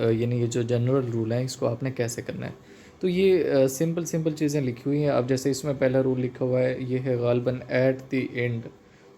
यानी ये जो जनरल रूल है इसको आपने कैसे करना है। तो ये सिंपल सिंपल चीज़ें लिखी हुई हैं। अब जैसे इसमें पहला रूल लिखा हुआ है, ये है गालिबन एट द एंड।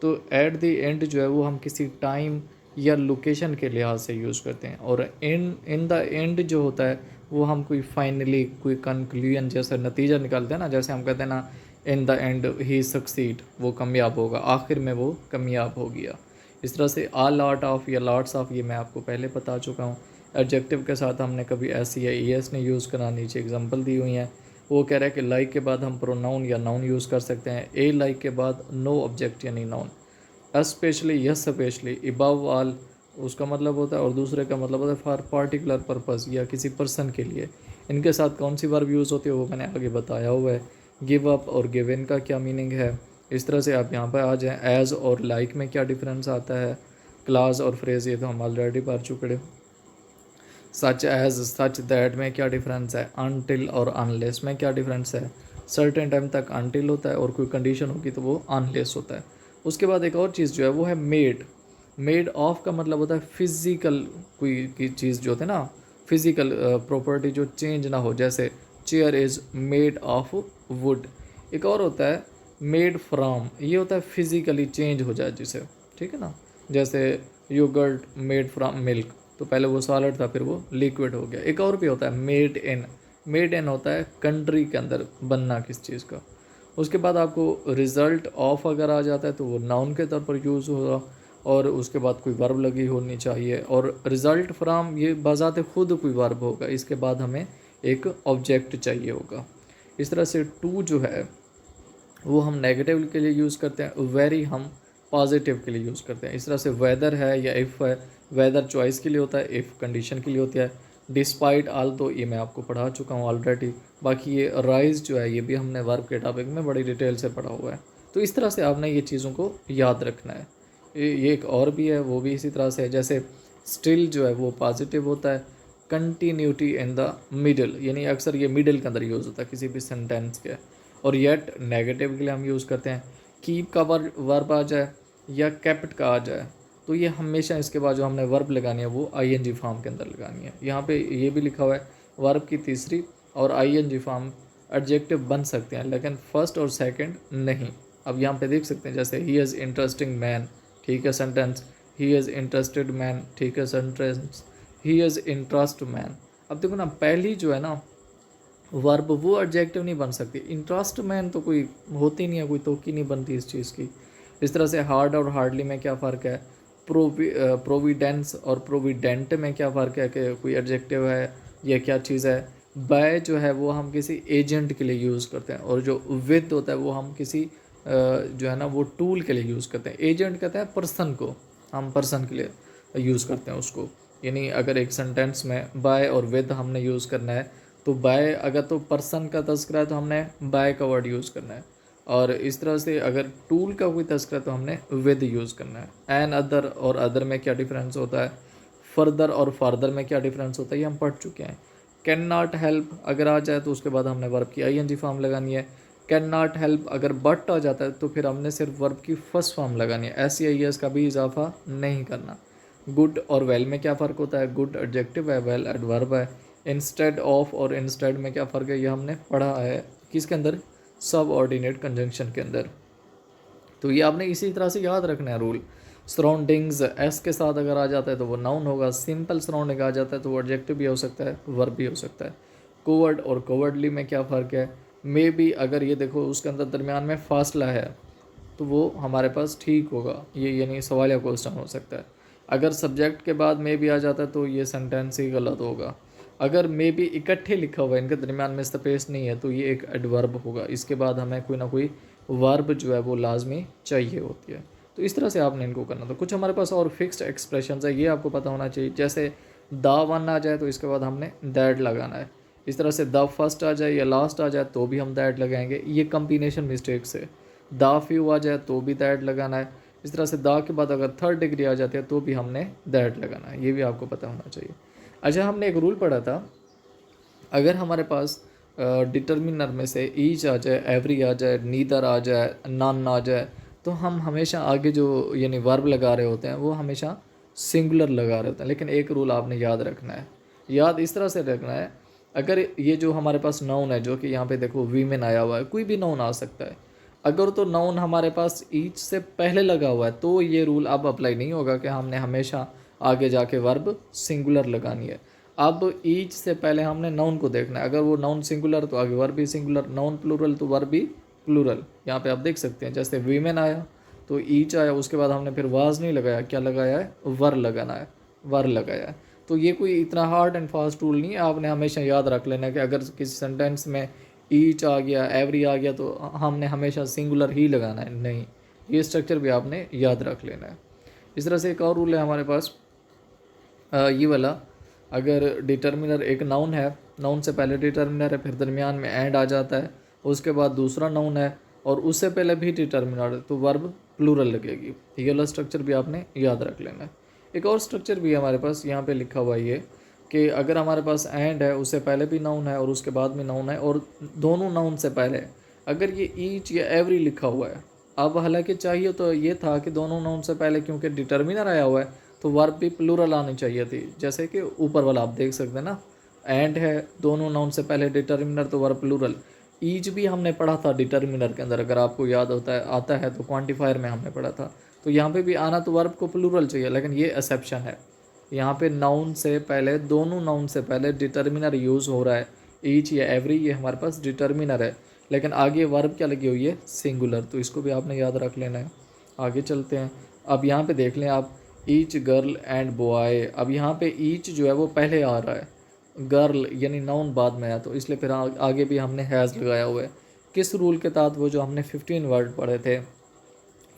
तो एट द एंड जो है वो हम किसी टाइम या लोकेशन के लिहाज से यूज़ करते हैं, और इन द एंड जो होता है वो हम कोई फाइनली कोई कंक्लूजन जैसा नतीजा निकालते हैं ना, जैसे हम कहते हैं ना in the and he succeed, वो कामयाब होगा, आखिर में वो कामयाब हो गया। इस तरह से आ लॉट ऑफ या लॉट्स ऑफ, ये मैं आपको पहले बता चुका हूँ। एडजेक्टिव के साथ हमने कभी एस या ई एस नहीं यूज़ करना, नीचे एग्जांपल दी हुई हैं। वो कह रहा है कि लाइक के बाद हम प्रोनाउन या नाउन यूज़ कर सकते हैं। ए लाइक के बाद नो ऑब्जेक्ट यानी noun. Specially yes specially, above all उसका मतलब होता है, और दूसरे का मतलब होता है फॉर पार्टिकुलर पर्पस या किसी पर्सन के लिए। इनके साथ कौन सी वर्ब यूज़ होती है वो मैंने आगे बताया हुआ है। गिव अप और गिव इन का क्या मीनिंग है। इस तरह से आप यहाँ पर आ जाएँ। एज और लाइक में क्या डिफरेंस आता है। क्लास और फ्रेज ये तो हम ऑलरेडी पढ़ चुके। सच एज सच दैट में क्या डिफरेंस है। अनटिल और अनलेस में क्या डिफरेंस है। सर्टेन टाइम तक अनटिल होता है और कोई कंडीशन होगी तो वो अनलेस होता है। उसके बाद एक और चीज़ जो है वो है मेड। मेड ऑफ का मतलब होता है फिजिकल कोई की चीज़ जो होती है ना, फिजिकल प्रॉपर्टी जो चेंज ना हो, जैसे chair is made of would. एक और होता है मेड फ्रॉम, ये होता है फिजिकली चेंज हो जाए जिसे, ठीक है ना। जैसे योगर्ट मेड फ्रॉम मिल्क, तो पहले वो सॉलिड था फिर वो लिक्विड हो गया। एक और भी होता है मेड इन। मेड इन होता है कंट्री के अंदर बनना किस चीज़ का। उसके बाद आपको रिज़ल्ट ऑफ अगर आ जाता है तो वो नाउन के तौर पर यूज़ होगा, और उसके बाद कोई वर्ब लगी होनी चाहिए। और रिज़ल्ट फ्राम ये बजाते खुद कोई वर्ब होगा, इसके बाद हमें एक ऑब्जेक्ट चाहिए होगा। इस तरह से टू जो है वो हम नेगेटिव के लिए यूज़ करते हैं, वेरी हम पॉजिटिव के लिए यूज़ करते हैं। इस तरह से वेदर है या इफ़ है, वेदर चॉइस के लिए होता है, इफ़ कंडीशन के लिए होती है। डिस्पाइट ऑल तो ये मैं आपको पढ़ा चुका हूँ ऑलरेडी। बाकी ये राइज जो है ये भी हमने वर्ब के टॉपिक में बड़ी डिटेल से पढ़ा हुआ है। तो इस तरह से आपने ये चीज़ों को याद रखना है। ये एक और भी है, वो भी इसी तरह से है। जैसे स्टिल जो है वो पॉजिटिव होता है। कंटिन्यूटी इन द मिडल, यानी अक्सर ये मिडल के अंदर यूज़ होता है किसी भी सेंटेंस के। और येट नेगेटिव के लिए हम यूज़ करते हैं। कीप का वर्ब आ जाए या केप्ट का आ जाए तो ये हमेशा इसके बाद जो हमने वर्ब लगानी है वो आईएनजी फॉर्म के अंदर लगानी है। यहाँ पे ये भी लिखा हुआ है वर्ब की तीसरी और आईएनजी फॉर्म एडजेक्टिव बन सकते हैं, लेकिन फर्स्ट और सेकंड नहीं। अब यहाँ पे देख सकते हैं जैसे ही इज़ इंटरेस्टिंग मैन, ठीक है sentence. He is interested man, ठीक है sentence. He is interest man. अब देखो ना पहली जो है ना वर्ब वो एडजेक्टिव नहीं बन सकती। इंटरेस्ट मैन तो कोई होती नहीं है, कोई तोकी नहीं बनती इस चीज़ की। इस तरह से हार्ड और हार्डली में क्या फ़र्क है। प्रोविडेंस और प्रोविडेंट में क्या फ़र्क है कि कोई एडजेक्टिव है या क्या चीज़ है। बाय जो है वो हम किसी एजेंट के लिए यूज़ करते हैं, और जो विद होता है वो हम किसी जो है ना वो टूल के लिए यूज़ करते हैं। एजेंट कहते हैं पर्सन को, हम पर्सन के लिए यूज़ करते हैं उसको। यानी अगर एक सेंटेंस में बाय और विद हमने यूज़ करना है तो बाय अगर तो पर्सन का तस्करा है तो हमने बाय का वर्ड यूज़ करना है। और इस तरह से अगर टूल का कोई तस्करा है तो हमने विद यूज़ करना है। एन अदर और अदर में क्या डिफरेंस होता है। फर्दर और फार्दर में क्या डिफरेंस होता है ये हम पढ़ चुके हैं। कैन नॉट हेल्प अगर आ जाए तो उसके बाद हमने वर्ब की आईएनजी फॉर्म लगानी है। कैन नॉट हेल्प अगर बट आ जाता है तो फिर हमने सिर्फ वर्ब की फर्स्ट फॉर्म लगानी है, एस या एस का भी इजाफा नहीं करना। गुड और वेल में क्या फ़र्क होता है। गुड एडजेक्टिव है, वेल एडवर्ब है। इंस्टेड ऑफ और इंस्टेड में क्या फ़र्क है ये हमने पढ़ा है किसके अंदर, सब ऑर्डिनेट कंजंक्शन के अंदर। तो ये आपने इसी तरह से याद रखना है रूल। सराउंडिंग्स एस के साथ अगर आ जाता है तो वो नाउन होगा। सिंपल सराउंडिंग आ जाता है तो वो एडजेक्टिव भी हो सकता है, वर्ब भी हो सकता है। कोवर्ड और कोवर्डली में क्या फ़र्क है। मे बी अगर ये देखो उसके अंदर दरमियान में फासला है तो वो हमारे पास ठीक होगा, ये यानी सवाल या क्वेश्चन हो सकता है। अगर सब्जेक्ट के बाद मे भी आ जाता है तो ये सेंटेंस ही गलत होगा। अगर मे भी इकट्ठे लिखा हुआ है, इनके दरमियान में स्पेस नहीं है, तो ये एक एडवर्ब होगा। इसके बाद हमें कोई ना कोई वर्ब जो है वो लाजमी चाहिए होती है। तो इस तरह से आपने इनको करना। तो कुछ हमारे पास और फिक्स्ड एक्सप्रेशंस है, ये आपको पता होना चाहिए। जैसे द वन आ जाए तो इसके बाद हमने दैट लगाना है। इस तरह से द फर्स्ट आ जाए या लास्ट आ जाए तो भी हम दैट लगाएंगे, ये कम्बिनेशन मिस्टेक से। द फ्यू आ जाए तो भी दैट लगाना है। इस तरह से द के बाद अगर थर्ड डिग्री आ जाती है तो भी हमने दैट लगाना है, ये भी आपको पता होना चाहिए। अच्छा, हमने एक रूल पढ़ा था, अगर हमारे पास डिटर्मिनर में से ईच आ जाए, एवरी आ जाए, नीदर आ जाए, नन आ जाए, तो हम हमेशा आगे जो यानी वर्ब लगा रहे होते हैं वो हमेशा सिंगुलर लगा रहे होते हैं। लेकिन एक रूल आपने याद रखना है, याद इस तरह से रखना है, अगर ये जो हमारे पास नाउन है जो कि यहाँ पे देखो वीमेन आया हुआ है, कोई भी नाउन आ सकता है, अगर तो नाउन हमारे पास ईच से पहले लगा हुआ है तो ये रूल अब अप्लाई नहीं होगा कि हमने हमेशा आगे जाके वर्ब सिंगुलर लगानी है। अब ईच से पहले हमने नाउन को देखना है, अगर वो नाउन सिंगुलर तो आगे वर्ब भी सिंगुलर, नाउन प्लूरल तो वर्ब भी प्लूरल। यहाँ पे आप देख सकते हैं जैसे वीमेन आया तो ईच आया, उसके बाद हमने फिर वाज नहीं लगाया, क्या लगाया है, वर लगाना है, वर लगाया है। तो ये कोई इतना हार्ड एंड फास्ट रूल नहीं है, आपने हमेशा याद रख लेना कि अगर किसी सेंटेंस में ईच आ गया, एवरी आ गया, तो हमने हमेशा सिंगुलर ही लगाना है, नहीं, ये स्ट्रक्चर भी आपने याद रख लेना है। इस तरह से एक और रूल है हमारे पास, ये वाला, अगर डिटर्मिनर एक नाउन है, नाउन से पहले डिटर्मिनर है, फिर दरमियान में एंड आ जाता है, उसके बाद दूसरा नाउन है और उससे पहले भी डिटर्मिनर है, तो वर्ब प्लूरल लगेगी। ये वाला स्ट्रक्चर भी आपने याद रख लेना है। एक और स्ट्रक्चर भी है हमारे पास, यहाँ पे लिखा हुआ है ये कि अगर हमारे पास एंड है, उससे पहले भी नाउन है और उसके बाद भी नाउन है और दोनों नाउन से पहले है, अगर ये ईच या एवरी लिखा हुआ है, अब हालांकि चाहिए तो ये था कि दोनों नाउन से पहले क्योंकि डिटर्मिनर आया हुआ है तो वर्ब भी प्लूरल आनी चाहिए थी, जैसे कि ऊपर वाला आप देख सकते हैं ना, एंड है, दोनों नाउन से पहले डिटर्मिनर तो वर्ब प्लूरल। ईच भी हमने पढ़ा था डिटर्मिनर के अंदर, अगर आपको याद होता है, आता है तो क्वांटिफायर में हमने पढ़ा था, तो यहाँ पे भी आना तो वर्ब को प्लूरल चाहिए, लेकिन ये एक्सेप्शन है, यहाँ पे नाउन से पहले, दोनों नाउन से पहले डिटर्मिनर यूज़ हो रहा है, ईच या एवरी ये हमारे पास डिटर्मिनर है, लेकिन आगे वर्ब क्या लगी हुई है, सिंगुलर, तो इसको भी आपने याद रख लेना है। आगे चलते हैं, अब यहाँ पे देख लें आप, ईच गर्ल एंड बॉय, अब यहाँ पे ईच जो है वो पहले आ रहा है, गर्ल यानी नाउन बाद में आया, तो इसलिए फिर आगे भी हमने हैज़ लगाया हुआ है। किस रूल के तहत, वो जो हमने 15 वर्ड पढ़े थे,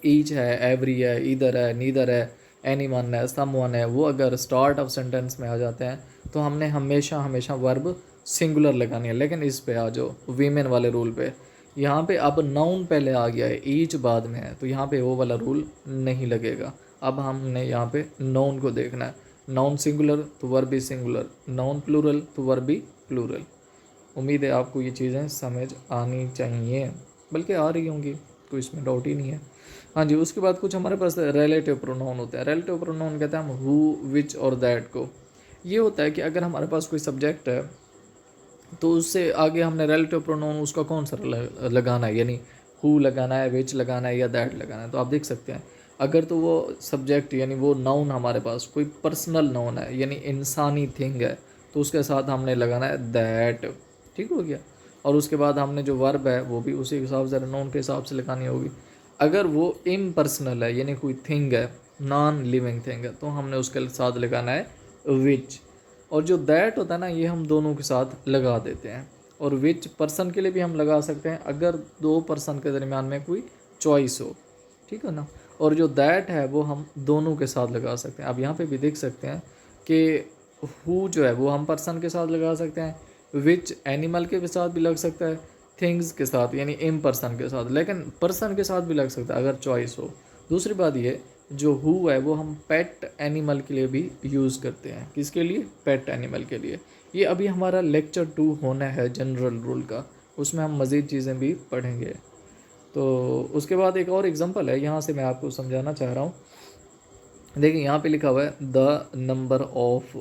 ईच है, एवरी है, ईदर है, नीदर है, एनी वन है, सम वन है, वो अगर स्टार्ट ऑफ सेंटेंस में आ जाते हैं तो हमने हमेशा हमेशा वर्ब सिंगुलर लगानी है। लेकिन इस पे आ जाओ वीमेन वाले रूल पे, यहाँ पे अब नाउन पहले आ गया है, ईच बाद में है, तो यहाँ पे वो वाला रूल नहीं लगेगा। अब हमने यहाँ पे नाउन को देखना है, नाउन सिंगुलर तो वर्ब भी सिंगुलर, नाउन प्लूरल तो वर्ब भी प्लूरल। उम्मीद है आपको ये चीज़ें समझ आनी चाहिए, बल्कि आ रही होंगी, कोई इसमें डाउट ही नहीं है। हाँ जी, उसके बाद कुछ हमारे पास रिलेटिव प्रोनाउन होते हैं। रिलेटिव प्रोनाउन कहते हैं हम हु, विच और दैट को। ये होता है कि अगर हमारे पास कोई सब्जेक्ट है तो उससे आगे हमने रिलेटिव प्रोनाउन उसका कौन सा लगाना है, यानी हु लगाना है, विच लगाना है या दैट लगाना है। तो आप देख सकते हैं, अगर तो वो सब्जेक्ट यानी वो नाउन हमारे पास कोई पर्सनल नाउन है यानी इंसानी थिंग है, तो उसके साथ हमने लगाना है दैट, ठीक हो गया। और उसके बाद हमने जो वर्ब है वो भी उसी हिसाब से नाउन के हिसाब से लगानी होगी। अगर वो इम्पर्सनल है यानी कोई थिंग है, नॉन लिविंग थिंग है, तो हमने उसके साथ लगाना है विच। और जो दैट होता है ना, ये हम दोनों के साथ लगा देते हैं। और विच पर्सन के लिए भी हम लगा सकते हैं अगर दो पर्सन के दरमियान में कोई चॉइस हो, ठीक है ना। और जो दैट है वो हम दोनों के साथ लगा सकते हैं। अब यहाँ पे भी देख सकते हैं कि हु जो है वो हम पर्सन के साथ लगा सकते हैं, विच एनिमल के साथ भी लग सकता है, थिंग्स के साथ यानी इम पर्सन के साथ, लेकिन पर्सन के साथ भी लग सकता है अगर चॉइस हो। दूसरी बात ये, जो हु है वो हम पेट एनिमल के लिए भी यूज़ करते हैं। किसके लिए, पेट एनिमल के लिए। ये अभी हमारा लेक्चर 2 होना है जनरल रूल का, उसमें हम मज़ीद चीज़ें भी पढ़ेंगे। तो उसके बाद एक और एग्जांपल है, यहाँ से मैं आपको समझाना चाह रहा हूँ। देखिए यहाँ पे लिखा हुआ है द नंबर ऑफ,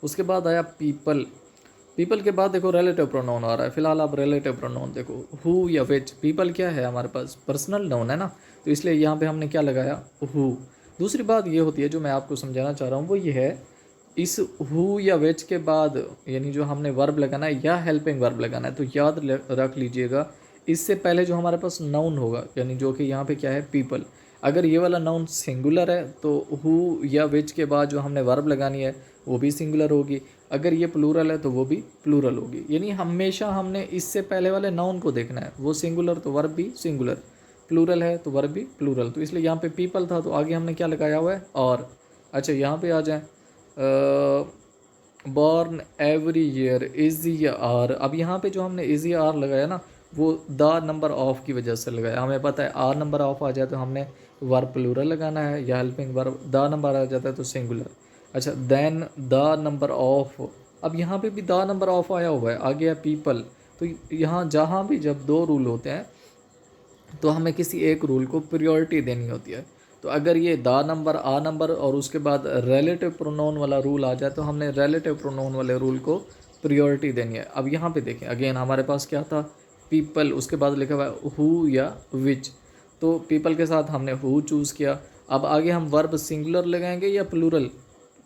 उसके बाद आया पीपल, पीपल के बाद देखो रिलेटिव प्रोनाउन आ रहा है। फिलहाल आप रिलेटिव प्रोनाउन देखो, हु या विच। पीपल क्या है हमारे पास, पर्सनल नाउन है ना, तो इसलिए यहाँ पे हमने क्या लगाया, हु। दूसरी बात ये होती है जो मैं आपको समझाना चाह रहा हूँ, वो ये है, इस हु या विच के बाद यानी जो हमने वर्ब लगाना है या हेल्पिंग वर्ब लगाना है, तो याद रख लीजिएगा, इससे पहले जो हमारे पास नाउन होगा यानी जो कि यहाँ पे क्या है, पीपल। अगर ये वाला नाउन सिंगुलर है तो हु या विच के बाद जो हमने वर्ब लगानी है वो भी सिंगुलर होगी। अगर ये प्लूरल है तो वो भी प्लूरल होगी। यानी हमेशा हमने इससे पहले वाले नाउन को देखना है, वो सिंगुलर तो वर्ब भी सिंगुलर, प्लूरल है तो वर्ब भी प्लूरल। तो इसलिए यहाँ पे पीपल था तो आगे हमने क्या लगाया हुआ है, और। अच्छा यहाँ पे आ जाए, born every year is are. अब यहाँ पे जो हमने इज आर लगाया ना, वो द नंबर ऑफ की वजह से लगाया। हमें पता है आर नंबर ऑफ आ जाए तो हमने वर्ब प्लूरल लगाना है, या हेल्पिंग वर्ब द नंबर आ जाता है तो सिंगुलर। अच्छा देन द नंबर ऑफ, अब यहाँ पे भी द नंबर ऑफ आया हुआ है, आ गया पीपल। तो यहाँ जहाँ भी जब दो रूल होते हैं तो हमें किसी एक रूल को प्रायोरिटी देनी होती है। तो अगर ये दा नंबर, आ नंबर और उसके बाद रिलेटिव प्रोनाउन वाला रूल आ जाए तो हमने रिलेटिव प्रोनाउन वाले रूल को प्रियोरिटी देनी है। अब यहाँ पे देखें अगेन हमारे पास क्या था, पीपल, उसके बाद लिखा हुआ है हु या विच, तो पीपल के साथ हमने हु चूज़ किया। अब आगे हम वर्ब सिंगुलर लगाएंगे या प्लूरल,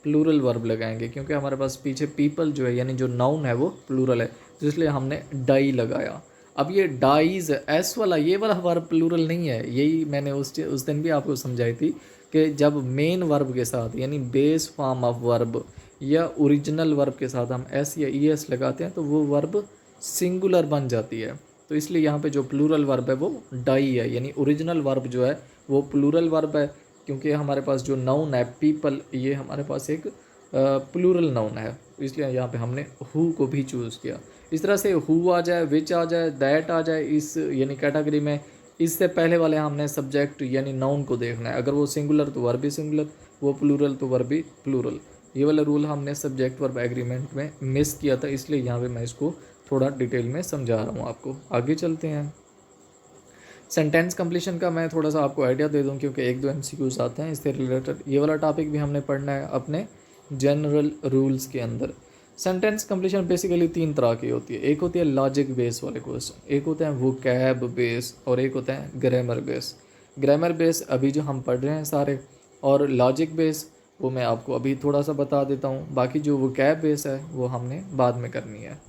प्लूरल वर्ब लगाएंगे, क्योंकि हमारे पास पीछे पीपल जो है यानी जो नाउन है वो प्लूरल है, तो इसलिए हमने डाई लगाया। अब ये डाइज एस वाला ये वाला वर्ब प्लूरल नहीं है, यही मैंने उस दिन भी आपको समझाई थी कि जब मेन वर्ब के साथ यानी बेस फॉर्म ऑफ वर्ब या ओरिजिनल वर्ब के साथ हम एस या ई एस लगाते हैं तो वो वर्ब सिंगुलर बन जाती है। तो इसलिए यहाँ पे जो प्लूरल वर्ब है वो डाई है, यानी ओरिजिनल वर्ब जो है वो प्लूरल वर्ब है, क्योंकि हमारे पास जो नाउन है पीपल ये हमारे पास एक प्लूरल नाउन है, इसलिए यहाँ पे हमने हु को भी चूज़ किया। इस तरह से हु आ जाए, विच आ जाए, दैट आ जाए इस यानी कैटेगरी में, इससे पहले वाले हमने सब्जेक्ट यानी नाउन को देखना है, अगर वो सिंगुलर तो वर्ब भी सिंगुलर, वो प्लूरल तो वर्ब भी प्लूरल। ये वाला रूल हमने सब्जेक्ट वर्ब एग्रीमेंट में मिस किया था, इसलिए यहाँ पे मैं इसको थोड़ा डिटेल में समझा रहा हूँ आपको। आगे चलते हैं। सेंटेंस कंप्लीशन का मैं थोड़ा सा आपको आइडिया दे दूं, क्योंकि एक दो एमसीक्यूज आते हैं इससे रिलेटेड, ये वाला टॉपिक भी हमने पढ़ना है अपने जनरल रूल्स के अंदर। सेंटेंस कंप्लीशन बेसिकली 3 तरह की होती है, एक होती है लॉजिक बेस वाले क्वेश्चन, एक होते हैं वोकैब बेस और एक होता है ग्रामर बेस। ग्रामर बेस अभी जो हम पढ़ रहे हैं सारे, और लॉजिक बेस वो मैं आपको अभी थोड़ा सा बता देता हूँ, बाकी जो वोकैब बेस है वो हमने बाद में करनी है।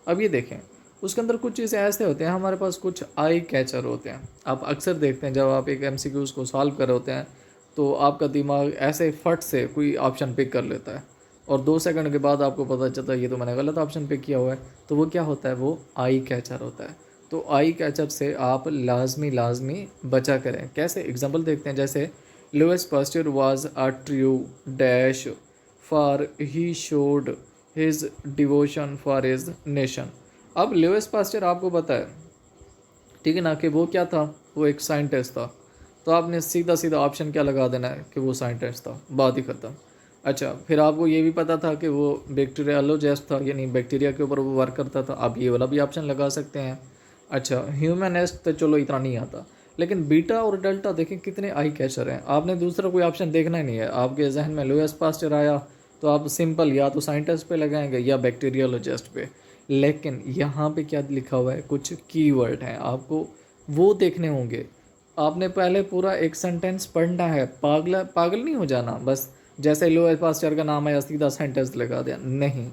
अब ये देखें उसके अंदर कुछ चीज़ें ऐसे होते हैं हमारे पास, कुछ आई कैचर होते हैं। आप अक्सर देखते हैं जब आप एक एमसीक्यूज़ को सॉल्व कर रहे होते हैं तो आपका दिमाग ऐसे फट से कोई ऑप्शन पिक कर लेता है और 2 सेकंड के बाद आपको पता चलता है ये तो मैंने गलत ऑप्शन पिक किया हुआ है, तो वो क्या होता है, वो आई कैचर होता है। तो आई कैचर से आप लाजमी बचा करें। कैसे, एग्जाम्पल देखते हैं, जैसे Louis Pasteur was a true dash for he showed his devotion for his nation. अब लुइस पास्चर आपको पता है, ठीक है ना, कि वो क्या था, वो एक साइंटिस्ट था, तो आपने सीधा सीधा ऑप्शन क्या लगा देना है कि वो साइंटिस्ट था, बात ही ख़त्म। अच्छा, फिर आपको ये भी पता था कि वो बैक्टीरियोलॉजिस्ट था, यानी बैक्टीरिया के ऊपर वो वर्क करता था, आप ये वाला भी ऑप्शन लगा सकते हैं। अच्छा, ह्यूमनिस्ट तो चलो इतना नहीं आता, लेकिन बीटा और डेल्टा देखें कितने आई कैचर हैं, आपने दूसरा कोई ऑप्शन देखना ही नहीं है। आपके जहन में लुइस पास्चर आया तो आप सिंपल या तो साइंटिस्ट पे लगाएंगे या बैक्टीरियोलॉजिस्ट पे, लेकिन यहाँ पे क्या लिखा हुआ है, कुछ कीवर्ड हैं, आपको वो देखने होंगे। आपने पहले पूरा एक सेंटेंस पढ़ना है, पागल नहीं हो जाना बस जैसे लुइस पास्चर का नाम है सीधा सेंटेंस लगा दिया, नहीं।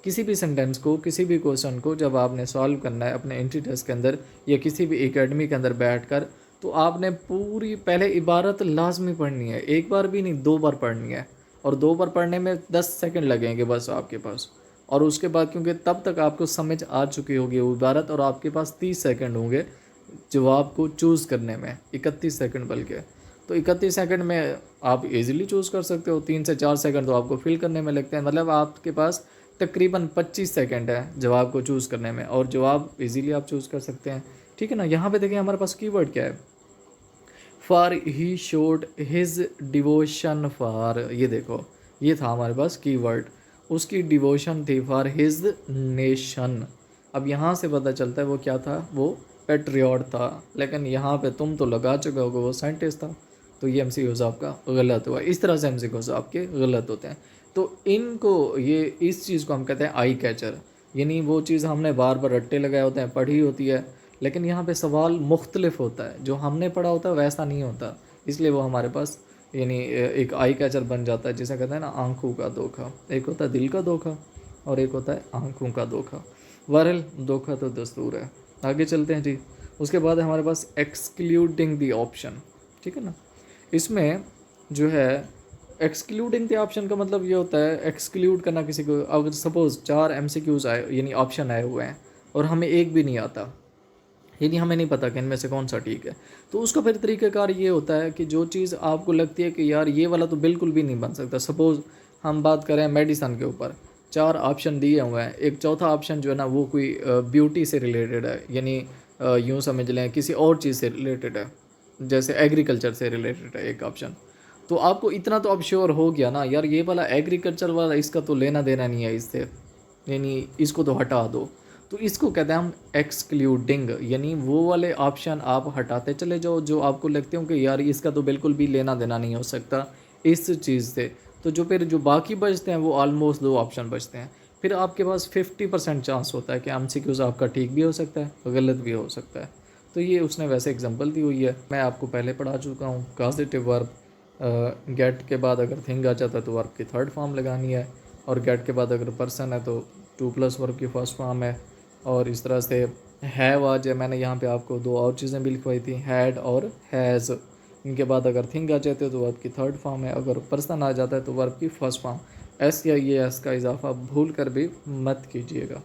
किसी भी सेंटेंस को, किसी भी क्वेश्चन को जब आपने सॉल्व करना है अपने एंट्री टेस्ट के अंदर या किसी भी एकेडमी के अंदर बैठकर, तो आपने पूरी पहले इबारत लाजमी पढ़नी है, एक बार भी नहीं 2 बार पढ़नी है, और 2 बार पढ़ने में 10 सेकंड लगेंगे बस आपके पास। और उसके बाद क्योंकि तब तक आपको समझ आ चुकी होगी वो इबारत, और आपके पास 30 सेकंड होंगे जवाब को चूज़ करने में, 31 सेकंड बल्कि, तो 31 सेकंड में आप इजीली चूज़ कर सकते हो। 3 से 4 सेकंड तो आपको फिल करने में लगते हैं, मतलब आपके पास तकरीबन 25 सेकंड है जवाब को चूज़ करने में, और जवाब इजीली आप चूज़ कर सकते हैं, ठीक है ना। यहाँ पे देखिए हमारे पास कीवर्ड क्या है, for he showed his devotion for, ये देखो ये था हमारे पास कीवर्ड, उसकी डिवोशन थी फॉर हिज नेशन। अब यहाँ से पता चलता है वो क्या था, वो पेट्रियट था, लेकिन यहाँ पे तुम तो लगा चुके होगे वो साइंटिस्ट था, तो ये एमसीक्यूज़ आपका गलत हुआ। इस तरह से एमसीक्यूज़ आपके गलत होते हैं। तो इनको ये इस चीज़ को हम कहते हैं आई कैचर, यानी वो चीज़ हमने बार बार रट्टे लगाए होते हैं, पढ़ी होती है, लेकिन यहाँ पे सवाल मुख्तलिफ होता है, जो हमने पढ़ा होता है वैसा नहीं होता, इसलिए वो हमारे पास यानी एक आई कैचर बन जाता है, जिसे कहते हैं ना आंखों का धोखा। एक होता है दिल का धोखा और एक होता है आंखों का धोखा। बहरहाल धोखा तो दस्तूर है। आगे चलते हैं जी। उसके बाद हमारे पास एक्सक्लूडिंग द ऑप्शन, ठीक है ना। इसमें जो है एक्सक्लूडिंग द ऑप्शन का मतलब ये होता है एक्सक्लूड करना किसी को। अगर सपोज़ 4 एमसीक्यूज़ आए यानी ऑप्शन आए हुए हैं और हमें एक भी नहीं आता, यानी हमें नहीं पता कि इनमें से कौन सा ठीक है, तो उसका फिर तरीक़ाकार ये होता है कि जो चीज़ आपको लगती है कि यार ये वाला तो बिल्कुल भी नहीं बन सकता, सपोज़ हम बात करें मेडिसन के ऊपर, 4 ऑप्शन दिए हुए हैं, एक चौथा ऑप्शन जो है ना वो कोई ब्यूटी से रिलेटेड है, यानी यूँ समझ लें किसी और चीज़ से रिलेटेड है, जैसे एग्रीकल्चर से रिलेटेड है एक ऑप्शन, तो आपको इतना तो अब श्योर हो गया ना यार ये वाला एग्रीकल्चर वाला इसका तो लेना देना नहीं है इससे, यानी इसको तो हटा दो। तो इसको कहते हैं हम एक्सक्लूडिंग, यानी वो वाले ऑप्शन आप हटाते चले जाओ जो आपको लगते हो कि यार इसका तो बिल्कुल भी लेना देना नहीं हो सकता इस चीज़ से। तो जो फिर जो बाकी बचते हैं वो ऑलमोस्ट 2 ऑप्शन बचते हैं। फिर आपके पास 50% चांस होता है कि एमसीक्यूज़ आपका ठीक भी हो सकता है, गलत भी हो सकता है। तो ये उसने वैसे एग्जांपल दी हुई है, मैं आपको पहले पढ़ा चुका हूँ। पॉजिटिव वर्ब गेट के बाद अगर थिंग आ जाता है तो वर्ब की थर्ड फॉर्म लगानी है, और गेट के बाद अगर पर्सन है तो टू प्लस वर्ब की फर्स्ट फॉर्म है। और इस तरह से हैव आ जाए, मैंने यहाँ पे आपको 2 और चीज़ें भी लिखवाई थी, हैड और हैज़। इनके बाद अगर थिंग आ जाते तो वर्ब की थर्ड फॉर्म है, अगर पर्सन आ जाता है तो वर्ब की फर्स्ट फॉर्म। एस या ये एस का इजाफा भूल कर भी मत कीजिएगा।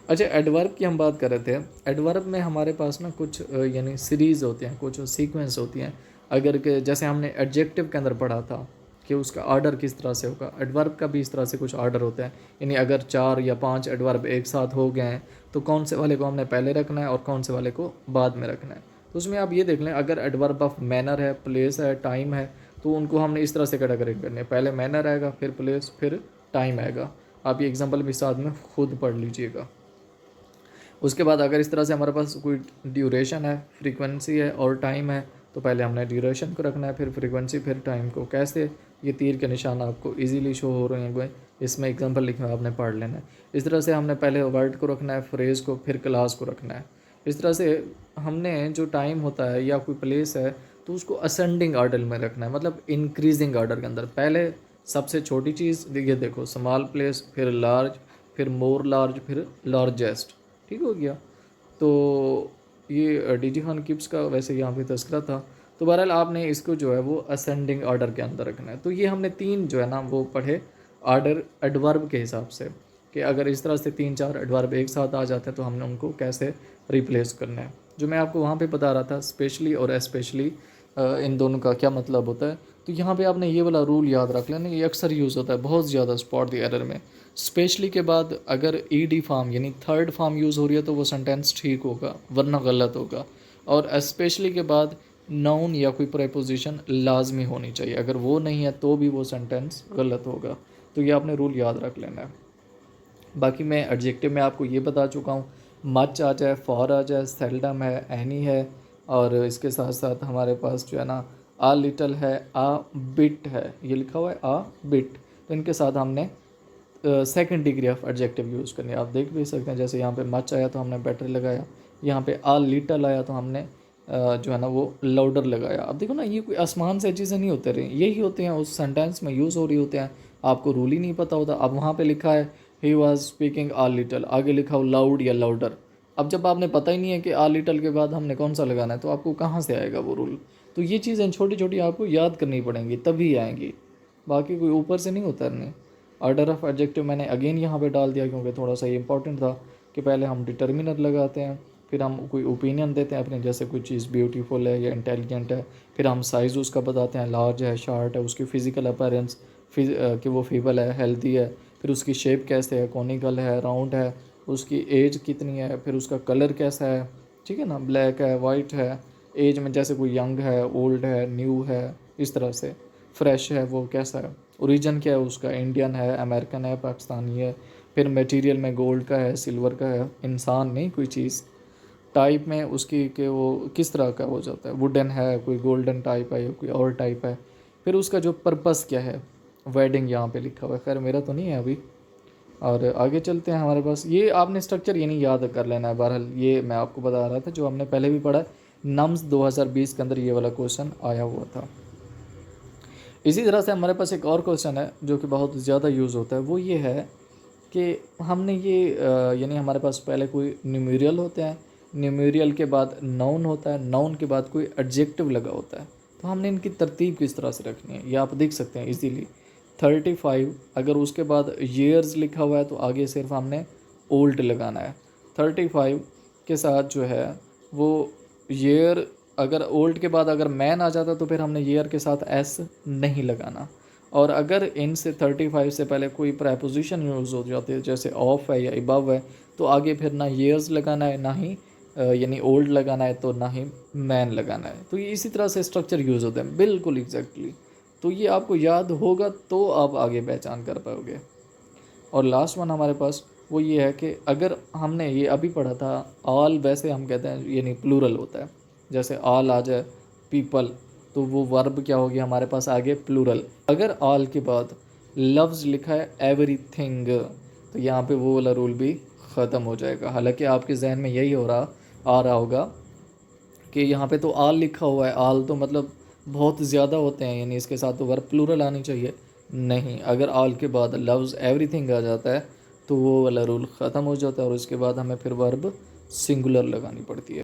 अच्छा, एडवर्ब की हम बात कर रहे थे। एडवर्ब में हमारे पास ना कुछ यानी सीरीज़ होते हैं, कुछ सीक्वेंस होती हैं। अगर के जैसे हमने एडजेक्टिव के अंदर पढ़ा था कि उसका ऑर्डर किस तरह से होगा, एडवर्ब का भी इस तरह से कुछ ऑर्डर होता है। यानी अगर 4 या 5 एडवर्ब एक साथ हो गए हैं तो कौन से वाले को हमने पहले रखना है और कौन से वाले को बाद में रखना है। तो उसमें आप ये देख लें, अगर एडवर्ब ऑफ मैनर है, प्लेस है, टाइम है, तो उनको हमने इस तरह से कैटेगरी करनी है, पहले मैनर आएगा, फिर प्लेस, फिर टाइम आएगा। आप ये एग्जाम्पल भी साथ में खुद पढ़ लीजिएगा। उसके बाद अगर इस तरह से हमारे पास कोई ड्यूरेशन है, फ्रीक्वेंसी है और टाइम है, तो पहले हमने ड्यूरेशन को रखना है, फिर फ्रीक्वेंसी, फिर टाइम को। कैसे, ये तीर के निशान आपको इजीली शो हो रहे हैं, इसमें एग्जांपल लिखे हुए आपने पढ़ लेना है। इस तरह से हमने पहले वर्ड को रखना है, फ्रेज़ को, फिर क्लास को रखना है। इस तरह से हमने जो टाइम होता है या कोई प्लेस है तो उसको असेंडिंग ऑर्डर में रखना है, मतलब इंक्रीजिंग ऑर्डर के अंदर। पहले सबसे छोटी चीज़ ये देखो, स्मॉल प्लेस, फिर लार्ज, फिर मोर लार्ज, फिर लार्जेस्ट। ठीक हो गया। तो ये डीजी खान किप्स का वैसे यहाँ पे तस्करा था। तो बहरहाल आपने इसको जो है वो असेंडिंग ऑर्डर के अंदर रखना है। तो ये हमने 3 जो है ना वो पढ़े ऑर्डर एडवर्ब के हिसाब से, कि अगर इस तरह से 3-4 एडवर्ब एक साथ आ जाते हैं तो हमने उनको कैसे रिप्लेस करना है। जो मैं आपको वहाँ पे बता रहा था स्पेशली और स्पेशली इन दोनों का क्या मतलब होता है। तो यहाँ पे आपने ये वाला रूल याद रख लेना, ये अक्सर यूज़ होता है बहुत ज़्यादा स्पॉट द एरर में। स्पेशली के बाद अगर ईडी फॉर्म यानी थर्ड फॉर्म यूज़ हो रही है तो वो सेंटेंस ठीक होगा, वरना गलत होगा। और स्पेशली के बाद नाउन या कोई प्रेपोजिशन लाजमी होनी चाहिए, अगर वो नहीं है तो भी वो सेंटेंस गलत होगा। तो ये आपने रूल याद रख लेना है। बाकी मैं एडजेक्टिव में आपको ये बता चुका हूँ, मच आ जाए, फॉर आ जाए, सेल्डम है, एनी है, और इसके साथ साथ हमारे पास जो है ना आ लिटल है, आ बिट है, ये लिखा हुआ है आ बिट। तो इनके साथ हमने second degree of adjective use करनी है। आप देख भी सकते हैं, जैसे यहाँ पे मच आया तो हमने बेटर लगाया, यहाँ पे आ लिटल आया तो हमने जो है ना वो लाउडर लगाया। अब देखो ना, ये कोई आसमान से चीज़ें नहीं होते रही, यही होते हैं उस सेंटेंस में यूज़ हो रही होते हैं, आपको रूल ही नहीं पता होता। अब वहाँ पे लिखा है he was speaking a little, आगे लिखा हो लाउड या लाउडर। अब जब आपने पता ही नहीं है कि आ लिटल के बाद हमने कौन सा लगाना है, तो आपको कहाँ से आएगा वो रूल। तो ये चीज़ें छोटी छोटी आपको याद करनी पड़ेंगी, तभी आएंगी, बाकी कोई ऊपर से नहीं उतरनी। ऑर्डर ऑफ एडजेक्टिव मैंने अगेन यहाँ पे डाल दिया क्योंकि थोड़ा सा ये इंपॉर्टेंट था कि पहले हम डिटर्मिनर लगाते हैं, फिर हम कोई ओपिनियन देते हैं अपने, जैसे कोई चीज़ ब्यूटीफुल है या इंटेलिजेंट है, फिर हम साइज़ उसका बताते हैं, लार्ज है, शार्ट है, उसकी फ़िज़िकल अपीयरेंस कि वो फीबल है, हेल्दी है, फिर उसकी शेप कैसे है, कॉनिकल है, राउंड है, उसकी एज कितनी है, फिर उसका कलर कैसा है, ठीक है ना, ब्लैक है, वाइट है, एज में जैसे कोई यंग है, ओल्ड है, न्यू है, इस तरह से, फ्रेश है, वो कैसा है, ओरिजिन क्या है उसका, इंडियन है, अमेरिकन है, पाकिस्तानी है, फिर मटेरियल में गोल्ड का है, सिल्वर का है, इंसान नहीं कोई चीज़, टाइप में उसकी कि वो किस तरह का हो जाता है, वुडन है, कोई गोल्डन टाइप है या कोई और टाइप है, फिर उसका जो पर्पस क्या है, वेडिंग यहाँ पे लिखा हुआ है, खैर मेरा तो नहीं है अभी। और आगे चलते हैं, हमारे पास ये आपने स्ट्रक्चर ये नहीं याद कर लेना है। बहरहाल ये मैं आपको बता रहा था जो हमने पहले भी पढ़ा, नम्स 2020 के अंदर ये वाला क्वेश्चन आया हुआ था। इसी तरह से हमारे पास एक और क्वेश्चन है जो कि बहुत ज़्यादा यूज़ होता है, वो ये है कि हमने ये यानी हमारे पास पहले कोई न्यूमेरियल होता है, न्यूमेरियल के बाद नाउन होता है, नाउन के बाद कोई एडजेक्टिव लगा होता है, तो हमने इनकी तरतीब किस तरह से रखनी है, ये आप देख सकते हैं इजीली। 35 अगर उसके बाद ईयर्स लिखा हुआ है तो आगे सिर्फ हमने ओल्ड लगाना है। 35 के साथ जो है वो ईयर, अगर ओल्ड के बाद अगर मैन आ जाता तो फिर हमने ईयर के साथ एस नहीं लगाना। और अगर इन से 35 से पहले कोई प्रेपोजिशन यूज़ हो जाती है, जैसे ऑफ है या अबव है, तो आगे फिर ना ईयर्स लगाना है, ना ही यानी ओल्ड लगाना है, तो ना ही मैन लगाना है। तो ये इसी तरह से स्ट्रक्चर यूज़ होते हैं, बिल्कुल एग्जैक्टली। तो ये आपको याद होगा तो आप आगे पहचान कर पाओगे। और लास्ट वन हमारे पास वो ये है कि अगर हमने ये अभी पढ़ा था, ऑल वैसे हम कहते हैं ये नहीं, प्लूरल होता है। जैसे ऑल आ जाए पीपल, तो वो वर्ब क्या हो गया हमारे पास आगे प्लूरल। अगर ऑल के बाद लफ्ज़ लिखा है एवरीथिंग, तो यहाँ पे वो वाला रूल भी ख़त्म हो जाएगा। हालांकि आपके जहन में यही आ रहा होगा कि यहाँ पे तो आल लिखा हुआ है, आल तो मतलब बहुत ज़्यादा होते हैं, यानी इसके साथ तो वर्ब प्लूरल आनी चाहिए। नहीं, अगर आल के बाद लफ्ज़ एवरीथिंग आ जाता है तो वो वाला रूल ख़त्म हो जाता है और उसके बाद हमें फिर वर्ब सिंगुलर लगानी पड़ती है।